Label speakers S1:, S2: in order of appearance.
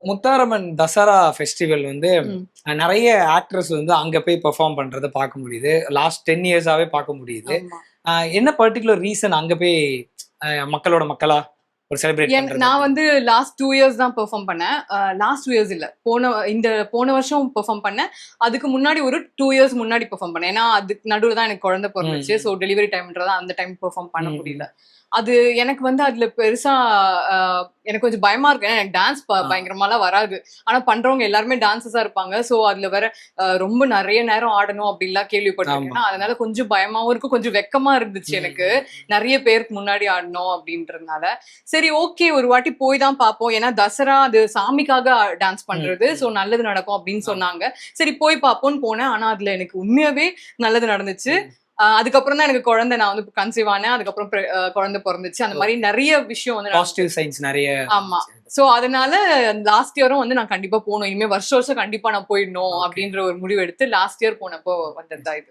S1: Mutharamman Dussehra festival வந்து
S2: ம்.
S1: நிறைய ஆக்ட்ரஸ் வந்து அங்க போய் பெர்ஃபார்ம் பண்றத பார்க்க முடியுது. லாஸ்ட் 10 இயர்ஸாவே பார்க்க முடியுது.
S2: ஆமா.
S1: என்ன பர்ட்டிகுலர் ரீசன் அங்க போய் மக்களோட மக்களா ஒரு செலிப்ரேட் பண்றது
S2: நான்
S1: அப்படின்னு?
S2: வந்து லாஸ்ட் 2 இயர்ஸ் தான் பெர்ஃபார்ம் பண்ணேன். லாஸ்ட் 2 இயர்ஸ் இல்ல. போன வருஷம் பெர்ஃபார்ம் பண்ணேன். அதுக்கு முன்னாடி ஒரு 2 இயர்ஸ் முன்னாடி பெர்ஃபார்ம் பண்ணேன். ஏன்னா அதுக்கு நடுவுல தான் எனக்கு குழந்தை பிறந்துச்சு.
S1: ம்.
S2: ஸோ டெலிவரி டைம்ன்றதால அந்த டைம் பெர்ஃபார்ம் பண்ண
S1: ம்.
S2: முடியல. அது எனக்கு வந்து அதுல பெருசா எனக்கு கொஞ்சம் பயமா இருக்கு. ஏன்னா எனக்கு டான்ஸ் பயங்கரமாலாம் வராது. ஆனா பண்றவங்க எல்லாருமே டான்சஸா இருப்பாங்க. ஸோ அதுல வேற ரொம்ப நிறைய நேரம் ஆடணும் அப்படின்லாம் கேள்விப்பட்டிருக்கேன்.
S1: ஆமா.
S2: அதனால கொஞ்சம் பயமாவும் இருக்கும், கொஞ்சம் வெக்கமா இருந்துச்சு எனக்கு. நிறைய பேருக்கு முன்னாடி ஆடணும் அப்படின்றதுனால. சரி, ஓகே, ஒரு வாட்டி போய் தான் பார்ப்போம். ஏன்னா தசரா அது சாமிக்காக டான்ஸ் பண்றது. ஸோ நல்லது நடக்கும் அப்படின்னு சொன்னாங்க. சரி போய் பார்ப்போம்னு போனேன். ஆனா அதுல எனக்கு உண்மையாவே நல்லது நடந்துச்சு. அதுக்கப்புறம் தான் எனக்கு குழந்தை, நான் வந்து கன்சீவ் ஆனேன். அதுக்கப்புறம் குழந்தை பிறந்துச்சு. அந்த மாதிரி நிறைய விஷயம் வந்து
S1: பாசிட்டிவ் சைன்ஸ் நிறைய.
S2: ஆமா. சோ அதனால லாஸ்ட் இயரும் வந்து நான் கண்டிப்பா போகணும். இனிமே வருஷம் வருஷம் கண்டிப்பா நான் போயிடணும் அப்படின்ற ஒரு முடிவு எடுத்து லாஸ்ட் இயர் போனப்போ வந்ததுதான் இது.